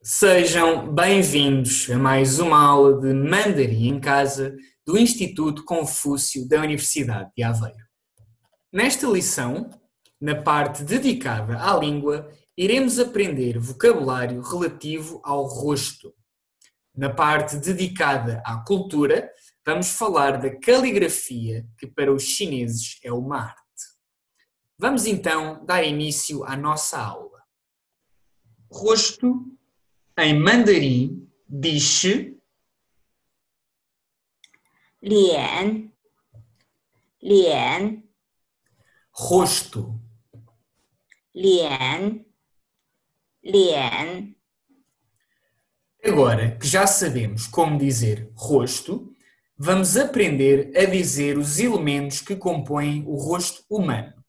Sejam bem-vindos a mais uma aula de Mandarim em Casa do Instituto Confúcio da Universidade de Aveiro. Nesta lição, na parte dedicada à língua, iremos aprender vocabulário relativo ao rosto. Na parte dedicada à cultura, vamos falar da caligrafia, que para os chineses é uma arte. Vamos então dar início à nossa aula. Rosto, em mandarim, diz-se 脸，脸， rosto. 脸，脸， Agora que já sabemos como dizer rosto, vamos aprender a dizer os elementos que compõem o rosto humano.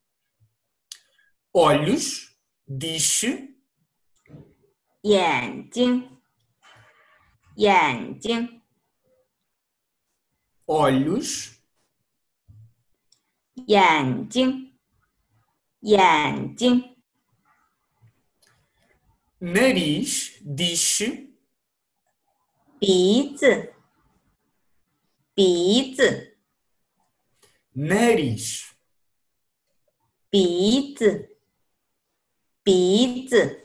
Olhos, diz-se 眼睛，眼睛， olhos, 眼睛，眼睛， nariz, diz-se 鼻子，鼻子， nariz, 鼻子，鼻子，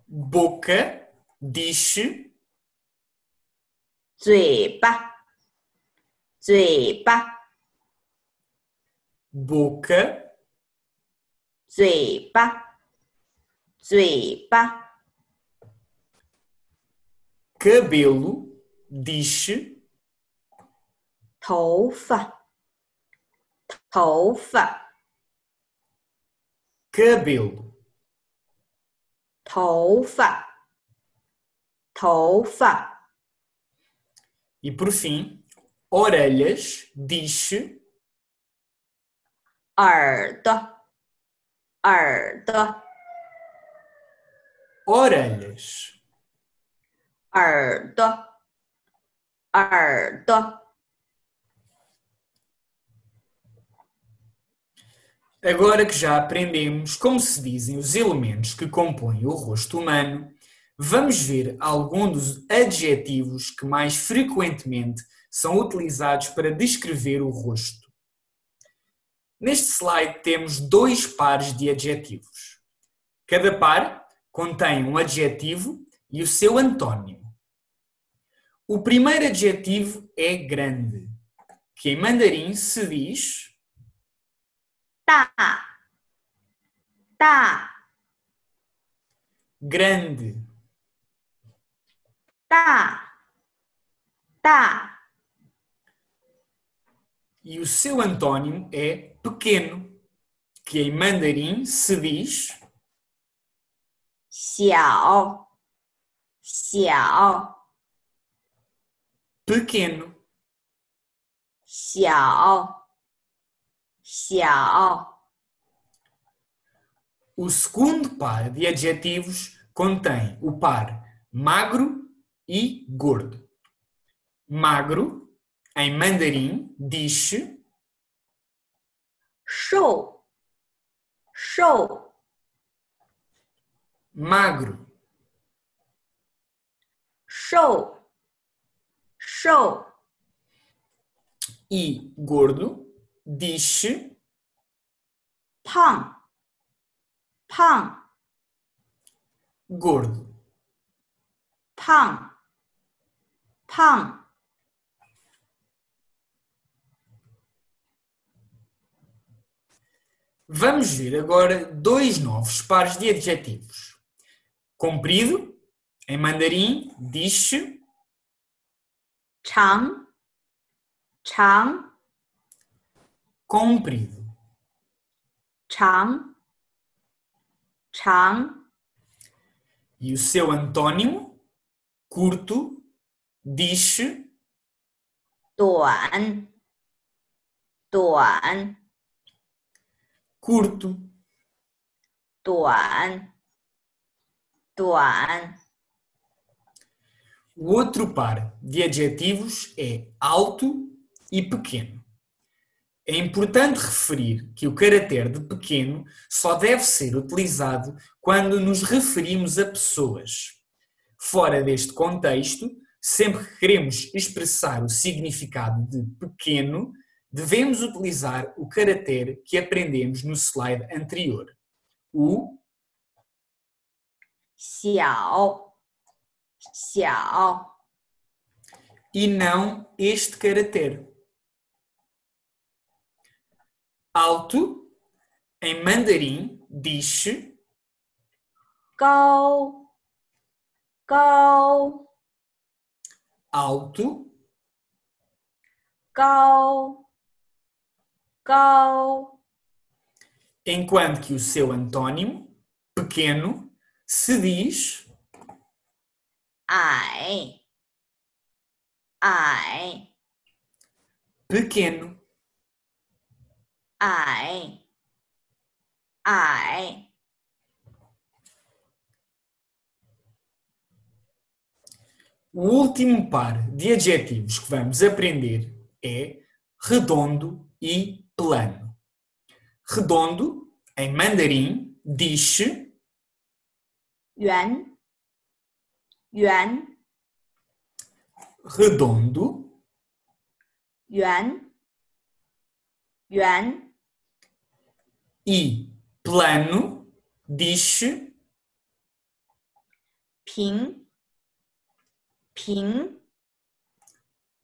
boca, diz-se 嘴巴，嘴巴， boca, 嘴巴，嘴巴， cabelo, diz-se 头发，头发， cabelo, 头发，头发， e por fim, orelhas, diz-se 耳朵，耳朵， orelhas. 耳朵，耳朵， Agora que já aprendemos como se dizem os elementos que compõem o rosto humano, vamos ver alguns dos adjetivos que mais frequentemente são utilizados para descrever o rosto. Neste slide temos dois pares de adjetivos. Cada par contém um adjetivo e o seu antônimo. O primeiro adjetivo é grande, que em mandarim se diz 大，大， grande. 大，大， E o seu antônimo é pequeno, que em mandarim se diz 小，小， pequeno. 小，小， O segundo par de adjetivos contém o par magro e gordo. Magro, em mandarim, diz-se 瘦，瘦， magro. 瘦，瘦， E gordo, diz-se 胖，胖， gordo. 胖，胖， Vamos ver agora dois novos pares de adjetivos. Comprido, em mandarim, diz-se 长，长， comprido. 长，长， E o seu antônimo, curto, diz-se 短，短， curto. 短，短， O outro par de adjetivos é alto e pequeno. É importante referir que o caráter de pequeno só deve ser utilizado quando nos referimos a pessoas. Fora deste contexto, sempre que queremos expressar o significado de pequeno, devemos utilizar o caráter que aprendemos no slide anterior, o 小，小， e não este caráter. Alto, em mandarim, diz 高，高， alto, 高，高， enquanto que o seu antônimo, pequeno, se diz 矮，矮， pequeno. 矮，矮。 O último par de adjetivos que vamos aprender é redondo e plano. Redondo, em mandarim, diz 圆，圆， redondo 圆，圆， e plano diz 平，平，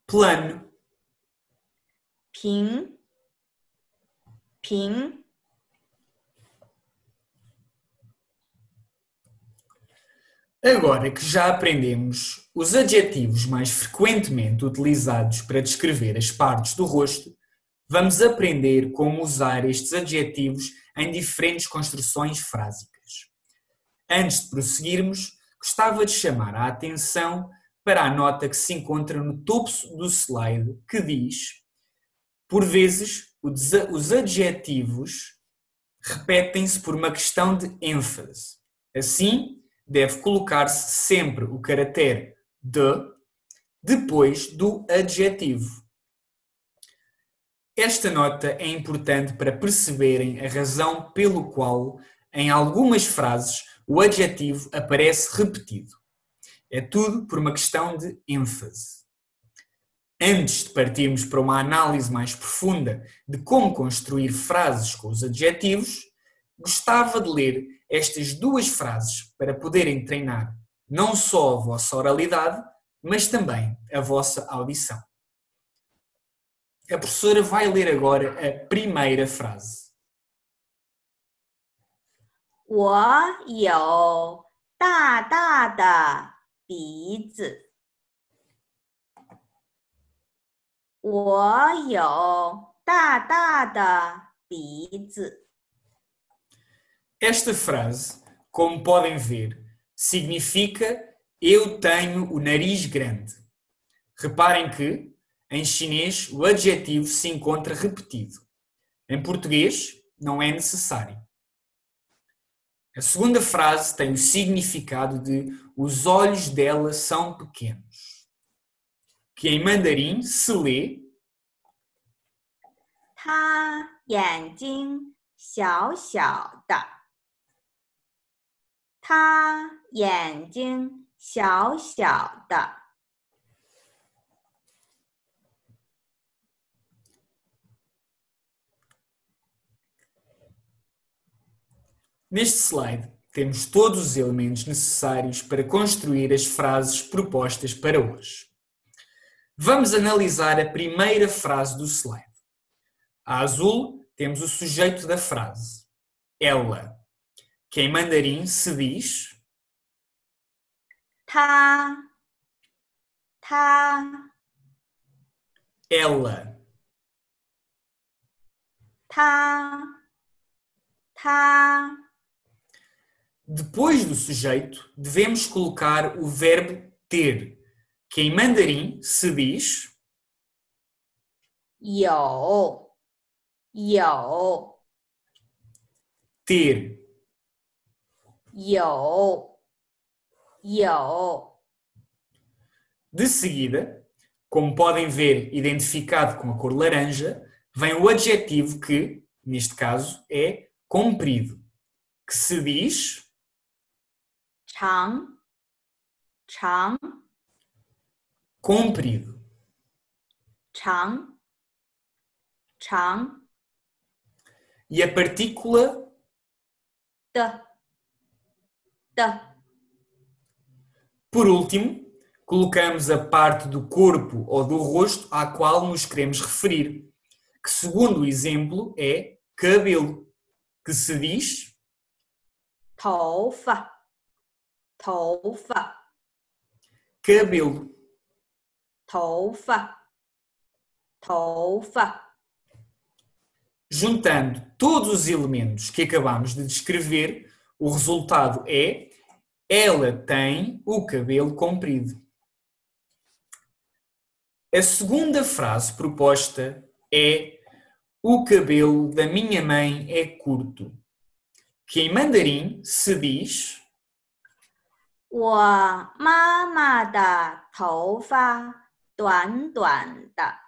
plano. 平，平。 Agora que já aprendemos os adjetivos mais frequentemente utilizados para descrever as partes do rosto, vamos aprender como usar estes adjetivos em diferentes construções frásicas. Antes de prosseguirmos, gostava de chamar a atenção para a nota que se encontra no topo do slide, que diz: por vezes, os adjetivos repetem-se por uma questão de ênfase. Assim, deve colocar-se sempre o caráter de depois do adjetivo. Esta nota é importante para perceberem a razão pelo qual, em algumas frases, o adjetivo aparece repetido. É tudo por uma questão de ênfase. Antes de partirmos para uma análise mais profunda de como construir frases com os adjetivos, gostava de ler estas duas frases para poderem treinar não só a vossa oralidade, mas também a vossa audição. A professora vai ler agora a primeira frase. 我有大大的鼻子。我有大大的鼻子。 Esta frase, como podem ver, significa eu tenho o nariz grande. Reparem que, em chinês, o adjetivo se encontra repetido. Em português, não é necessário. A segunda frase tem o significado de os olhos dela são pequenos, que em mandarim se lê 他眼睛小小的。他眼睛小小的。 Neste slide, temos todos os elementos necessários para construir as frases propostas para hoje. Vamos analisar a primeira frase do slide. A azul, temos o sujeito da frase, ela, que em mandarim se diz 他， ela. 他。 Depois do sujeito, devemos colocar o verbo ter, que em mandarim se diz 有， ter. 有。 De seguida, como podem ver identificado com a cor laranja, vem o adjetivo que, neste caso, é comprido, que se diz 长，长， comprido. 长，长 E a partícula 的，的， por último, colocamos a parte do corpo ou do rosto à qual nos queremos referir, que segundo o exemplo é cabelo, que se diz 头发，头发， cabelo. 头发，头发。 Juntando todos os elementos que acabamos de descrever, o resultado é ela tem o cabelo comprido. A segunda frase proposta é o cabelo da minha mãe é curto, que em mandarim se diz 我妈妈的头发短短的。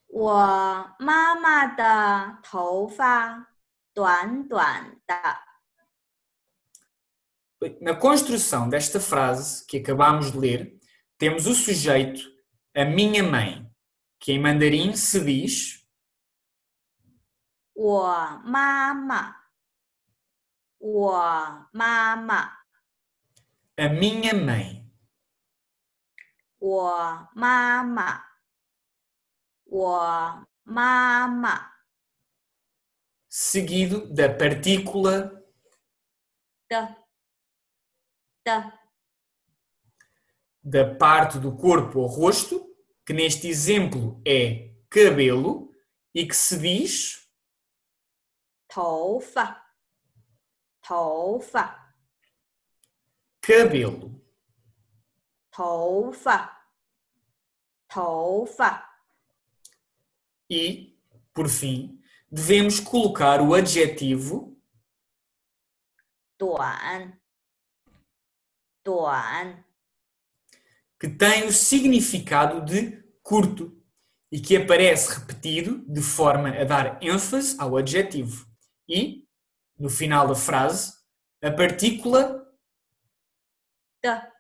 我妈妈的头发短短的。 Na construção desta frase que acabamos de ler, temos o sujeito a minha mãe, que em mandarim se diz 我妈妈，我妈妈， a minha mãe. 我妈妈，我妈妈 seguido da partícula 的，的， da parte do corpo ou rosto, que neste exemplo é cabelo, e que se diz 头发，头发， cabelo. 头发，头发。 E, por fim, devemos colocar o adjetivo 短，短， que tem o significado de curto e que aparece repetido de forma a dar ênfase ao adjetivo. E, no final da frase, a partícula 的，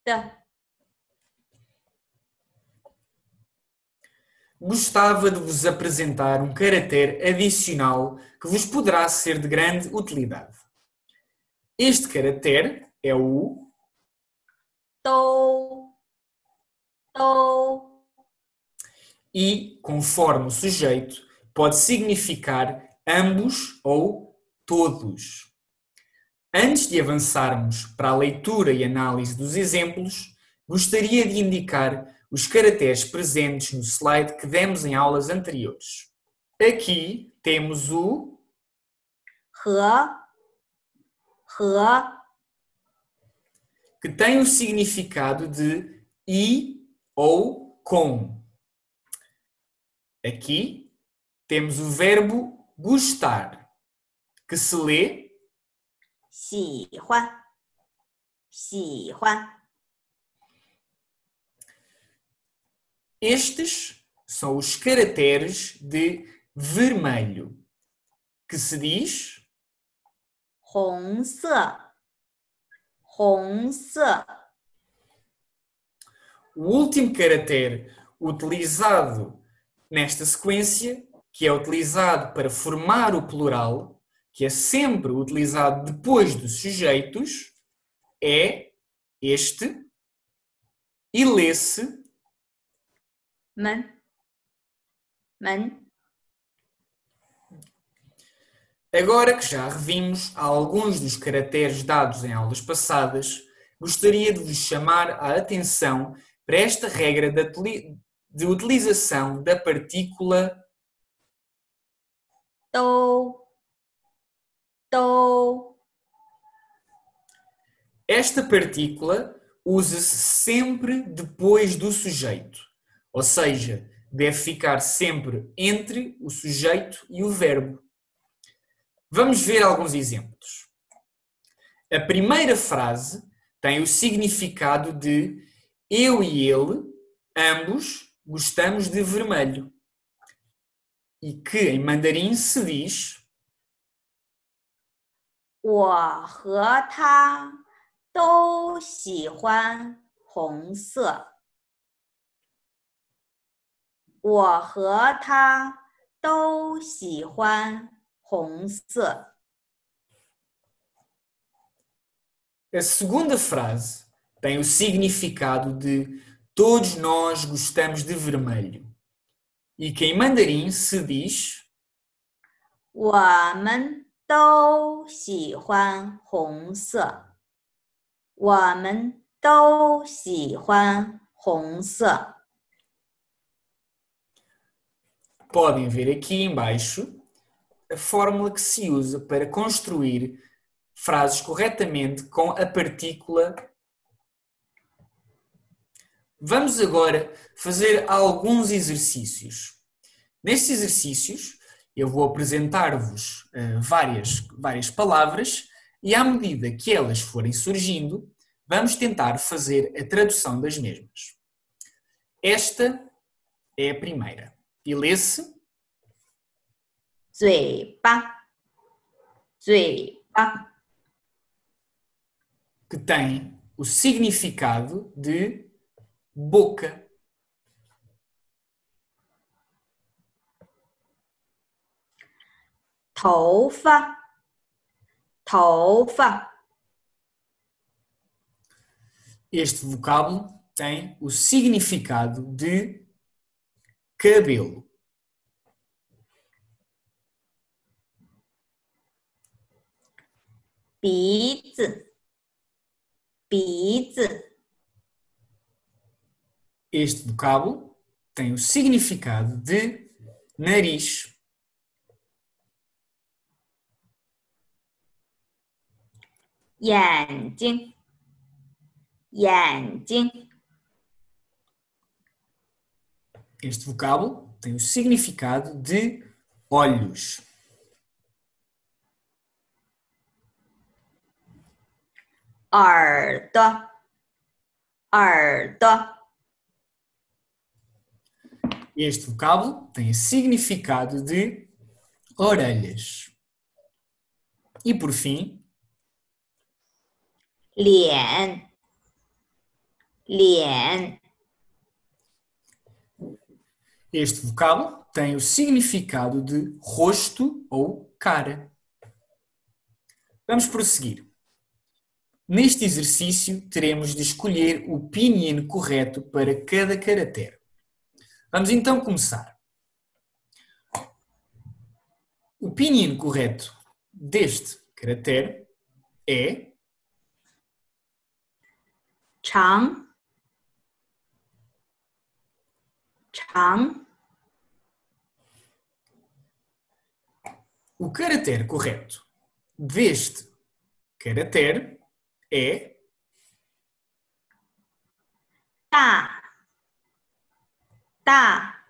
的。 gostava de vos apresentar um caractere adicional que vos poderá ser de grande utilidade. Este caractere é o 都，都， e, conforme o sujeito, pode significar ambos ou todos. Antes de avançarmos para a leitura e análise dos exemplos, gostaria de indicar os caracteres presentes no slide que demos em aulas anteriores. Aqui temos o 和，和， que tem o significado de e ou com. Aqui temos o verbo gostar, que se lê 喜欢，喜欢。 Estes são os caracteres de vermelho, que se diz 红色，红色。 o último caractere utilizado nesta sequência, que é utilizado para formar o plural, que é sempre utilizado depois dos sujeitos, é este e lê-se 门，门。 Agora que já revimos alguns dos caracteres dados em aulas passadas, gostaria de vos chamar a atenção para esta regra de utilização da partícula 都，都。 Esta partícula usa-se sempre depois do sujeito, ou seja, deve ficar sempre entre o sujeito e o verbo. Vamos ver alguns exemplos. A primeira frase tem o significado de eu e ele, ambos, gostamos de vermelho. E que em mandarim se diz 我和他都喜欢红色。我和他都喜欢红色。 A segunda frase tem o significado de todos nós gostamos de vermelho. E que em mandarim se diz 我们都喜欢红色。我们都喜欢红色。 Podem ver aqui embaixo a fórmula que se usa para construir frases corretamente com a partícula. Vamos agora fazer alguns exercícios. Nestes exercícios, eu vou apresentar-vos várias palavras e à medida que elas forem surgindo, vamos tentar fazer a tradução das mesmas. Esta é a primeira. E lê-se 嘴巴，嘴巴。 que tem o significado de boca. 头发，头发。 Este vocábulo tem o significado de cabelo. 鼻子，鼻子。 Este vocábulo tem o significado de nariz. 眼睛，眼睛。 Este vocábulo tem o significado de olhos. 耳朵，耳朵。 Este vocábulo tem o significado de orelhas. E por fim, 脸，脸。 este vocábulo tem o significado de rosto ou cara. Vamos prosseguir. Neste exercício, teremos de escolher o pinyin correto para cada caractere. Vamos então começar. O pinyin correto deste caractere é 长，长。 o caractere correto deste caractere é 大，大。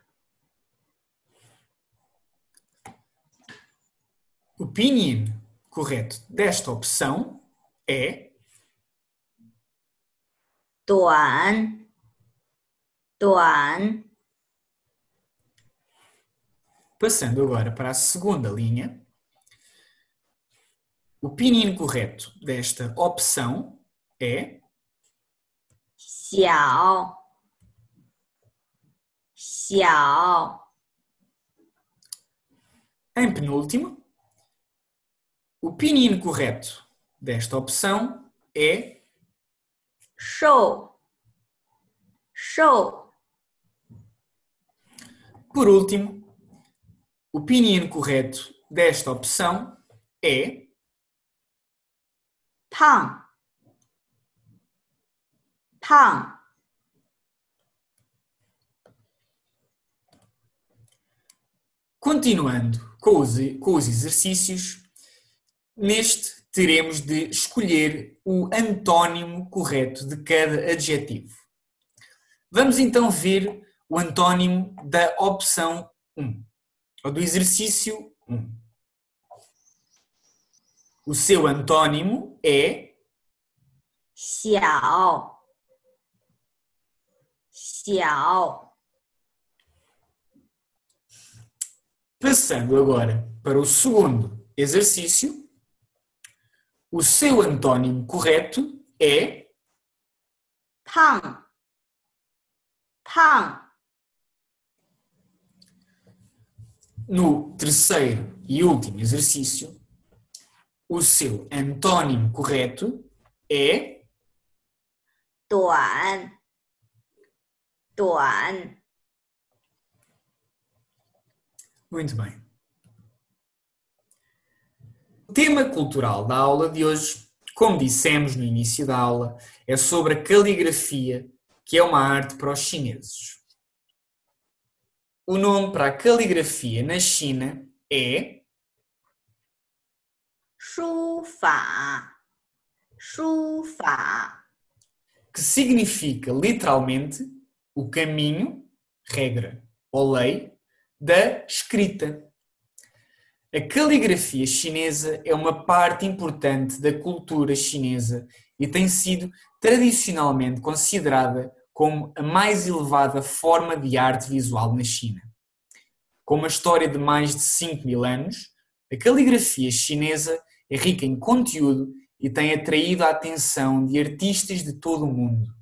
o pinyin correto desta opção é 短，短。 passando agora para a segunda linha. O pinyin correto desta opção é 小，小。 em penúltimo. O pinyin correto desta opção é 瘦，瘦。 por último. O pinyin correto desta opção é 胖，胖。 continuando com os exercícios. Neste teremos de escolher o antónimo correto de cada adjetivo. Vamos então ver o antónimo da opção 1, ou do exercício 1. O seu antónimo é 小，小。Passando agora para o segundo exercício, o seu antônimo correto é 胖，胖， no terceiro e último exercício, o seu antônimo correto é 短，短， muito bem. O tema cultural da aula de hoje, como dissemos no início da aula, é sobre a caligrafia, que é uma arte para os chineses. O nome para a caligrafia na China é 书法，书法， que significa literalmente o caminho, regra ou lei, da escrita. A caligrafia chinesa é uma parte importante da cultura chinesa e tem sido tradicionalmente considerada como a mais elevada forma de arte visual na China. Com uma história de mais de 5.000 anos, a caligrafia chinesa é rica em conteúdo e tem atraído a atenção de artistas de todo o mundo.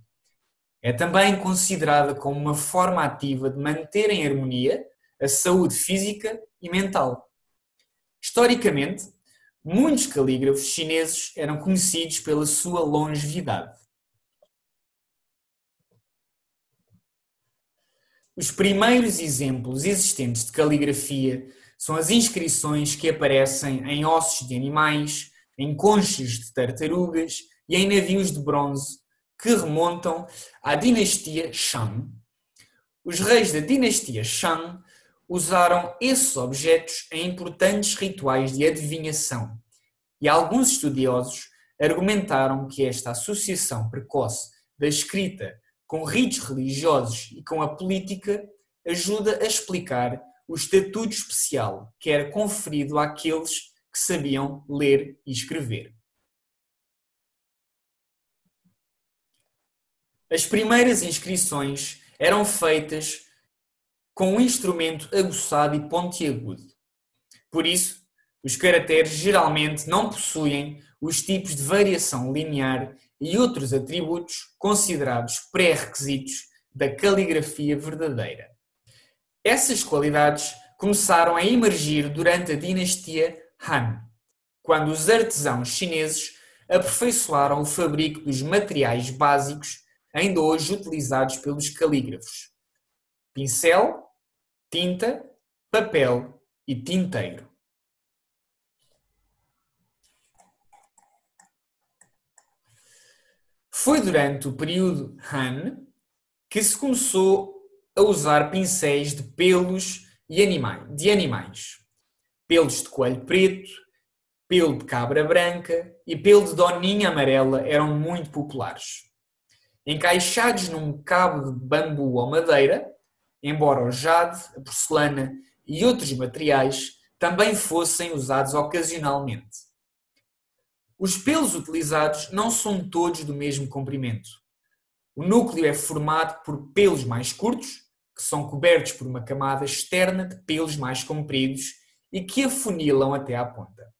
É também considerada como uma forma ativa de manter em harmonia a saúde física e mental. Historicamente, muitos calígrafos chineses eram conhecidos pela sua longevidade. Os primeiros exemplos existentes de caligrafia são as inscrições que aparecem em ossos de animais, em conchas de tartarugas e em navios de bronze que remontam à dinastia Shang. Os reis da dinastia Shang usaram esses objetos em importantes rituais de adivinhação e alguns estudiosos argumentaram que esta associação precoce da escrita com ritos religiosos e com a política ajuda a explicar o estatuto especial que era conferido àqueles que sabiam ler e escrever. As primeiras inscrições eram feitas com um instrumento aguçado e pontiagudo. Por isso, os caracteres geralmente não possuem os tipos de variação linear e outros atributos considerados pré-requisitos da caligrafia verdadeira. Essas qualidades começaram a emergir durante a dinastia Han, quando os artesãos chineses aperfeiçoaram o fabrico dos materiais básicos ainda hoje utilizados pelos calígrafos: pincel, tinta, papel e tinteiro. Foi durante o período Han que se começou a usar pincéis de pelos de animais. Pelos de coelho preto, pelo de cabra branca e pelo de doninha amarela eram muito populares. Encaixados num cabo de bambu ou madeira, embora o jade, a porcelana e outros materiais também fossem usados ocasionalmente. Os pelos utilizados não são todos do mesmo comprimento. O núcleo é formado por pelos mais curtos, que são cobertos por uma camada externa de pelos mais compridos e que afunilam até à ponta.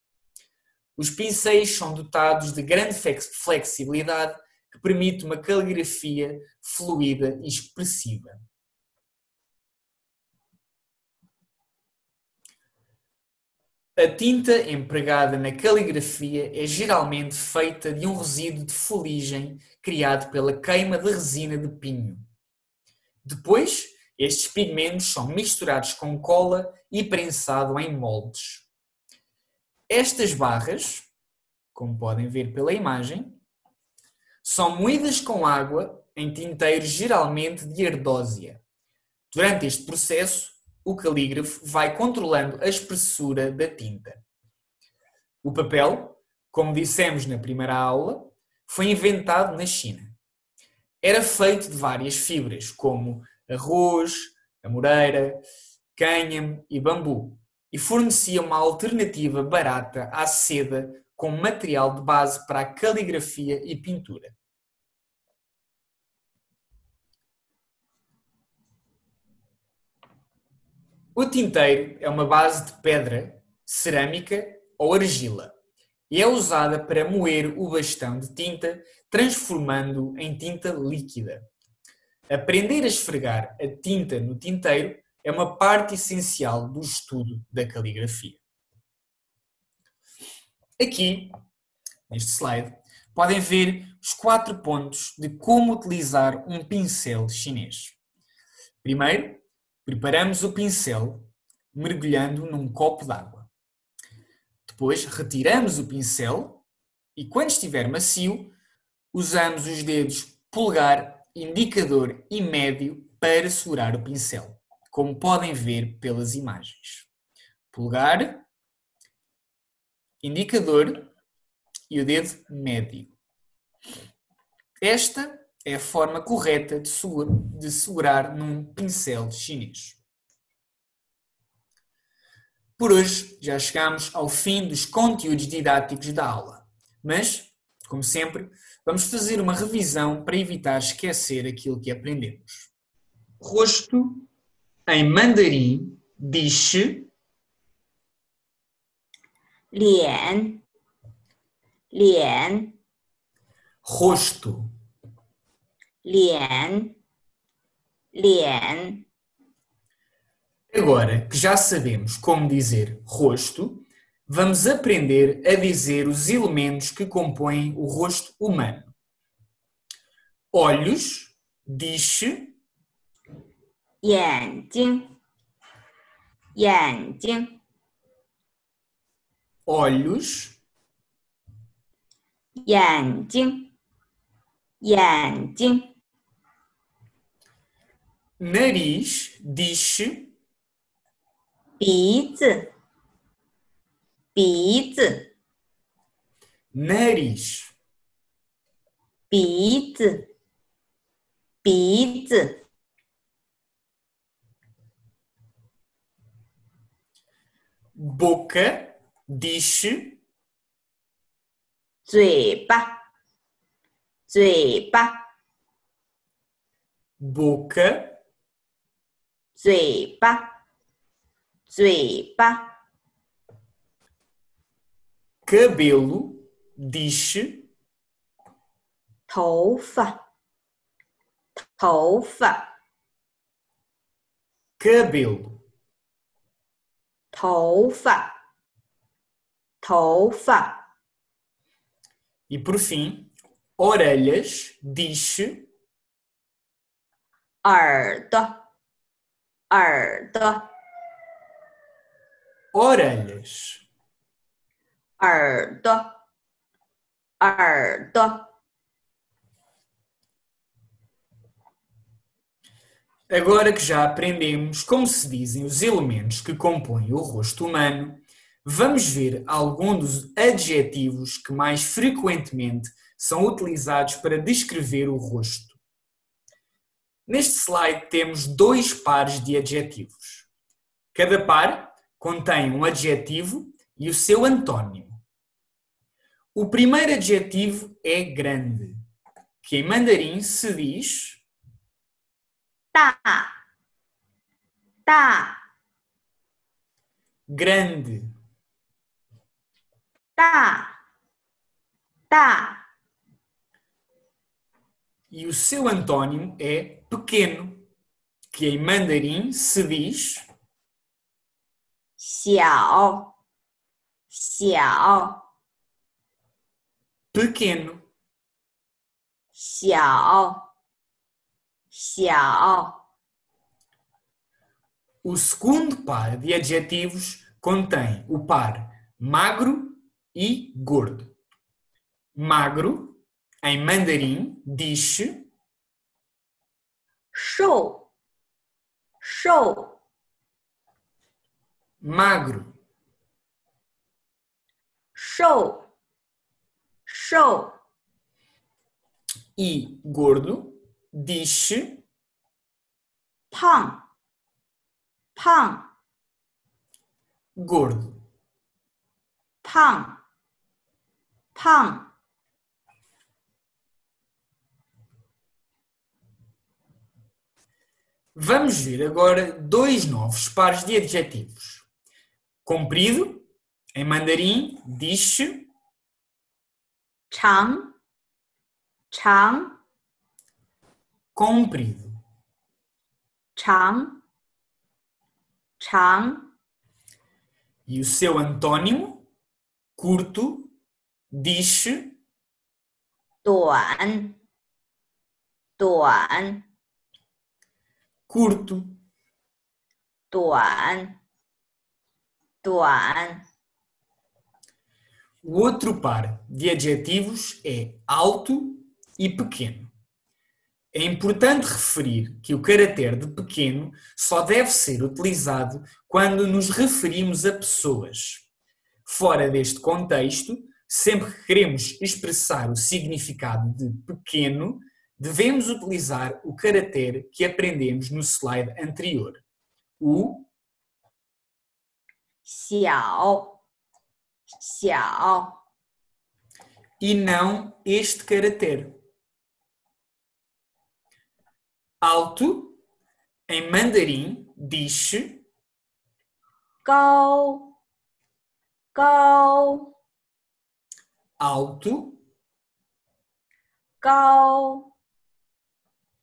Os pincéis são dotados de grande flexibilidade que permite uma caligrafia fluida e expressiva. A tinta empregada na caligrafia é geralmente feita de um resíduo de fuligem criado pela queima de resina de pinho. Depois, estes pigmentos são misturados com cola e prensado em moldes. Estas barras, como podem ver pela imagem, são moídas com água em tinteiro geralmente de ardósia. Durante este processo, o calígrafo vai controlando a espessura da tinta. O papel, como dissemos na primeira aula, foi inventado na China. Era feito de várias fibras, como arroz, amoreira, cânhamo e bambu, e fornecia uma alternativa barata à seda como material de base para a caligrafia e pintura. O tinteiro é uma base de pedra, cerâmica ou argila e é usada para moer o bastão de tinta, transformando-o em tinta líquida. Aprender a esfregar a tinta no tinteiro é uma parte essencial do estudo da caligrafia. Aqui, neste slide, podem ver os 4 pontos de como utilizar um pincel chinês. Primeiro, preparamos o pincel mergulhando num copo d'água. Depois, retiramos o pincel e, quando estiver macio, usamos os dedos polegar, indicador e médio para segurar o pincel, como podem ver pelas imagens. Polegar, indicador e o dedo médio. Esta é a forma correta de segurar num pincel chinês. Por hoje já chegamos ao fim dos conteúdos didáticos da aula, mas, como sempre, vamos fazer uma revisão para evitar esquecer aquilo que aprendemos. Rosto, em mandarim, diz-se 脸，脸， rosto. 脸，脸， Agora que já sabemos como dizer rosto, vamos aprender a dizer os elementos que compõem o rosto humano. Olhos, diz-se 眼睛，眼睛， olhos, 眼睛，眼睛， nariz, diz-se 鼻子，鼻子， nariz, 鼻子，鼻子， boca, diz-se 嘴巴，嘴巴， boca, 嘴巴，嘴巴， cabelo, diz-se 头发，头发， cabelo, 头发，头发， e por fim, orelhas, diz-se 耳朵，耳朵， orelhas. 耳朵，耳朵。 Agora que já aprendemos como se dizem os elementos que compõem o rosto humano, vamos ver alguns dos adjetivos que mais frequentemente são utilizados para descrever o rosto. Neste slide temos 2 pares de adjetivos. Cada par contém um adjetivo e o seu antônimo. O primeiro adjetivo é grande, que em mandarim se diz 大，大， grande. 大，大， E o seu antônimo é pequeno, que em mandarim se diz 小，小， pequeno. 小，小。 O segundo par de adjetivos contém o par magro e gordo. Magro, em mandarim, diz-se 瘦，瘦， magro. 瘦，瘦， E gordo, diz-se 胖，胖， gordo. 胖，胖。Vamos ver agora dois novos pares de adjetivos. Comprido, em mandarim, diz-se 长，长， comprido. 长，长， E o seu antônimo, curto, diz-se 短，短， curto. 短，短。 O outro par de adjetivos é alto e pequeno. É importante referir que o caráter de pequeno só deve ser utilizado quando nos referimos a pessoas. Fora deste contexto, sempre que queremos expressar o significado de pequeno, devemos utilizar o caráter que aprendemos no slide anterior, o 小，小， e não este caráter. Alto, em mandarim, diz-se 高，高， alto, 高，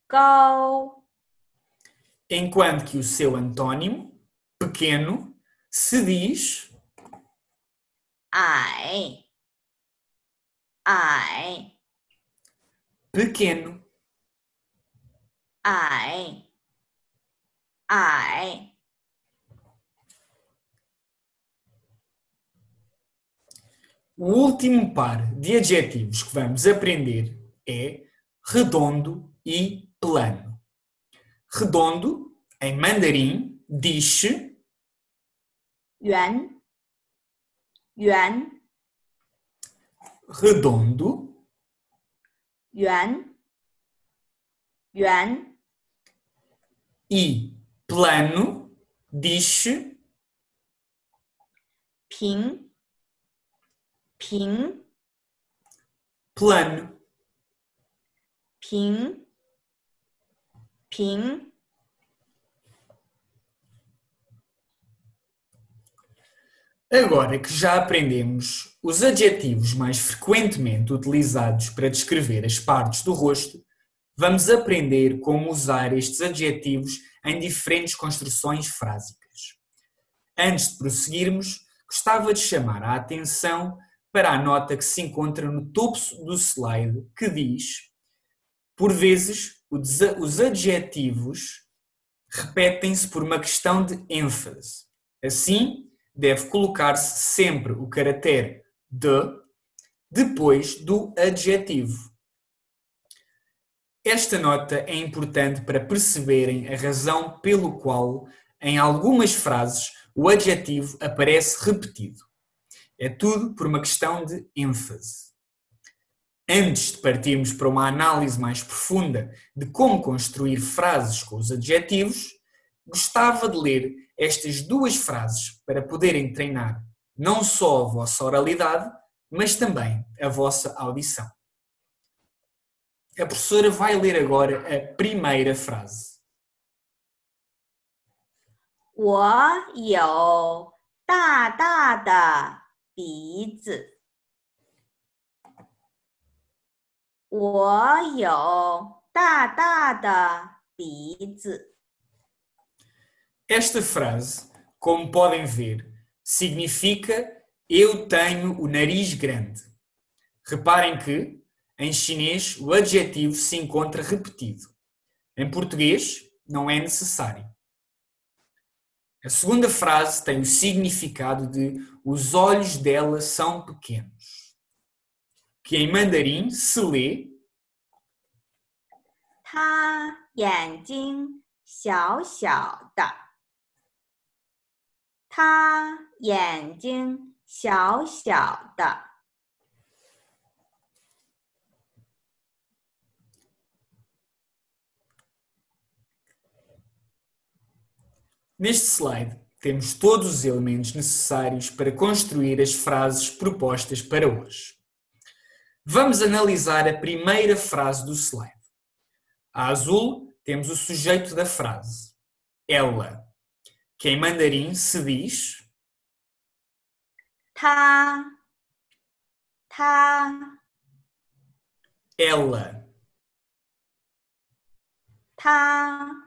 高， enquanto que o seu antônimo, pequeno, se diz 矮，矮， pequeno. 矮，矮。 O último par de adjetivos que vamos aprender é redondo e plano. Redondo, em mandarim, diz-se 圆，圆， redondo 圆，圆， e plano, diz-se 平，平， plano. 平，平。 Agora que já aprendemos os adjetivos mais frequentemente utilizados para descrever as partes do rosto, vamos aprender como usar estes adjetivos em diferentes construções frásicas. Antes de prosseguirmos, gostava de chamar a atenção para a nota que se encontra no topo do slide, que diz: por vezes, os adjetivos repetem-se por uma questão de ênfase. Assim, deve colocar-se sempre o caráter de depois do adjetivo. Esta nota é importante para perceberem a razão pelo qual, em algumas frases, o adjetivo aparece repetido. É tudo por uma questão de ênfase. Antes de partirmos para uma análise mais profunda de como construir frases com os adjetivos, gostava de ler estas duas frases para poderem treinar não só a vossa oralidade, mas também a vossa audição. A professora vai ler agora a primeira frase. 我有大大的鼻子。我有大大的鼻子。 Esta frase, como podem ver, significa eu tenho o nariz grande. Reparem que, em chinês, o adjetivo se encontra repetido. Em português, não é necessário. A segunda frase tem o significado de os olhos dela são pequenos, que em mandarim se lê 她眼睛小小的。她眼睛小小的。 Neste slide, temos todos os elementos necessários para construir as frases propostas para hoje. Vamos analisar a primeira frase do slide. A azul temos o sujeito da frase, ela, que em mandarim se diz 他 ela. 他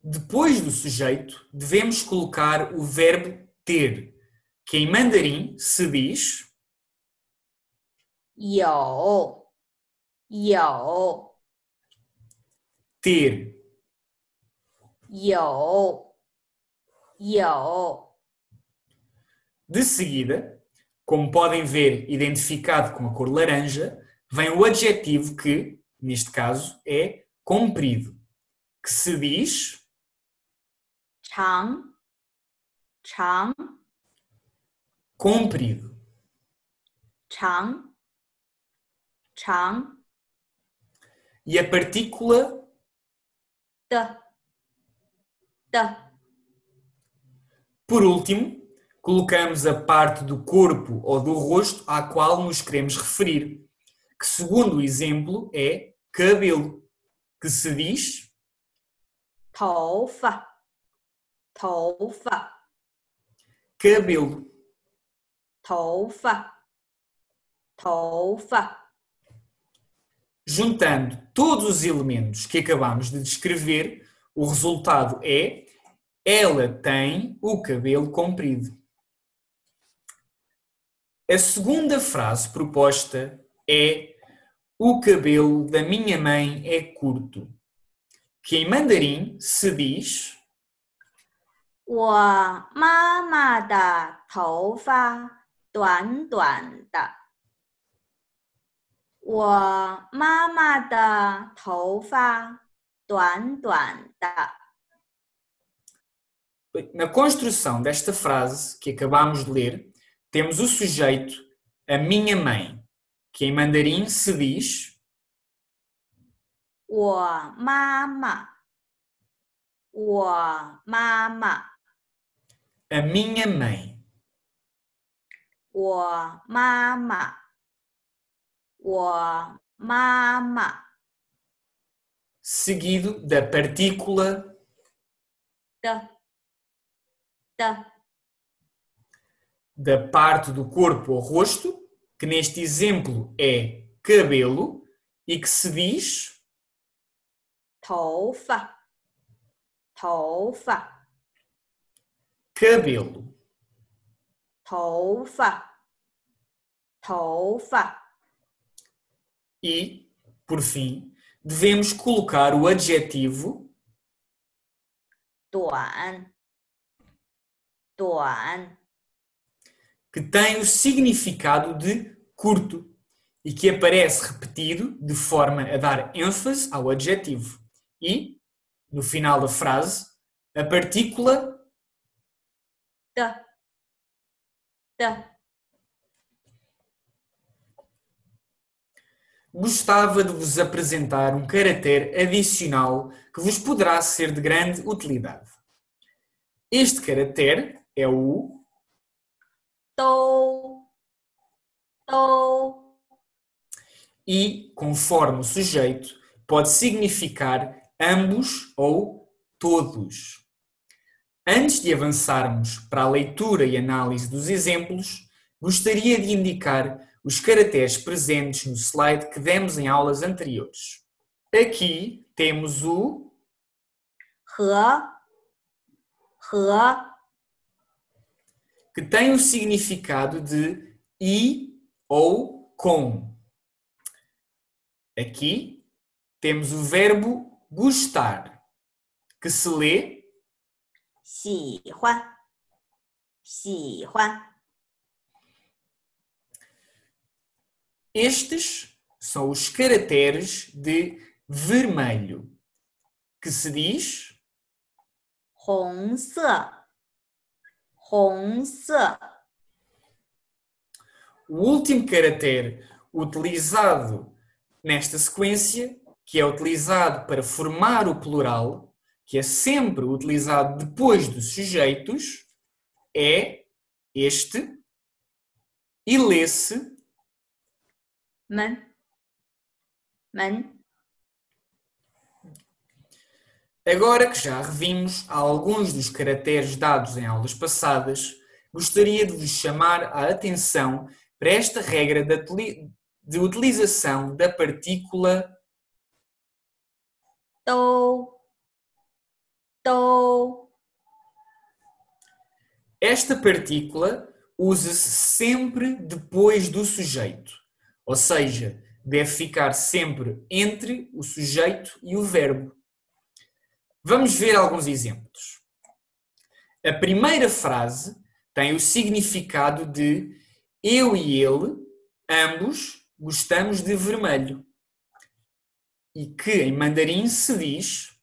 Depois do sujeito, devemos colocar o verbo ter, que em mandarim se diz 有 ter. 有 De seguida, como podem ver identificado com a cor laranja, vem o adjetivo que, neste caso, é comprido, que se diz 长 comprido. 长 E a partícula 的 por último, colocamos a parte do corpo ou do rosto à qual nos queremos referir, que segundo o exemplo é cabelo, que se diz 头发 cabelo. 头发 Juntando todos os elementos que acabamos de descrever, o resultado é ela tem o cabelo comprido. A segunda frase proposta é o cabelo da minha mãe é curto, que em mandarim se diz 我妈妈的头发短短的。我妈妈的头发短短的。 Na construção desta frase que acabamos de ler, temos o sujeito a minha mãe, que em mandarim se diz 我妈妈，我妈妈， a minha mãe. 我妈妈，我妈妈 seguido da partícula 的 da parte do corpo ou rosto, que neste exemplo é cabelo, e que se diz 头发，头发， cabelo. 头发，头发。 E, por fim, devemos colocar o adjetivo 短，短， que tem o significado de curto e que aparece repetido de forma a dar ênfase ao adjetivo. E, no final da frase, a partícula 的。 gostava de vos apresentar um caractere adicional que vos poderá ser de grande utilidade. Este caractere é o 都 e, conforme o sujeito, pode significar ambos ou todos. Antes de avançarmos para a leitura e análise dos exemplos, gostaria de indicar os caracteres presentes no slide que demos em aulas anteriores. Aqui temos o 和 que tem o significado de e ou com. Aqui temos o verbo gostar, que se lê 喜欢，喜欢。 Estes são os caracteres de vermelho, que se diz 红色，红色。 o último caractere utilizado nesta sequência, que é utilizado para formar o plural, que é sempre utilizado depois dos sujeitos, é este e lê-se 们门 Agora que já revimos alguns dos caracteres dados em aulas passadas, gostaria de vos chamar a atenção para esta regra de utilização da partícula 都 Esta partícula usa-se sempre depois do sujeito, ou seja, deve ficar sempre entre o sujeito e o verbo. Vamos ver alguns exemplos. A primeira frase tem o significado de eu e ele, ambos, gostamos de vermelho. E que em mandarim se diz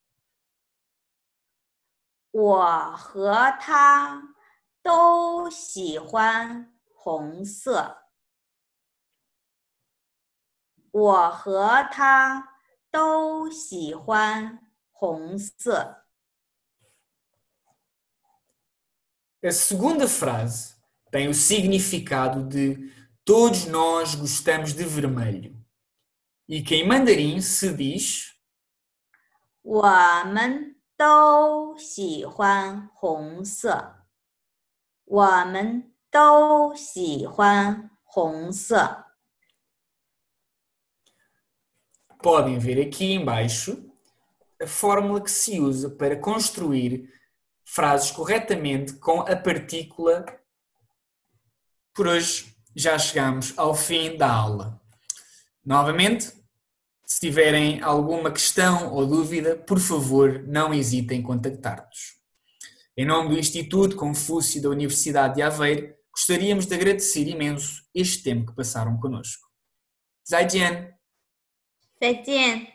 我和他都喜欢红色。我和他都喜欢红色。 A segunda frase tem o significado de todos nós gostamos de vermelho. E que em mandarim se diz 我们都喜欢红色。我们都喜欢红色。 Podem ver aqui embaixo a fórmula que se usa para construir frases corretamente com a partícula. Por hoje já chegamos ao fim da aula. Novamente, se tiverem alguma questão ou dúvida, por favor, não hesitem em contactar-nos. Em nome do Instituto Confúcio da Universidade de Aveiro, gostaríamos de agradecer imenso este tempo que passaram connosco. 再见! 再见。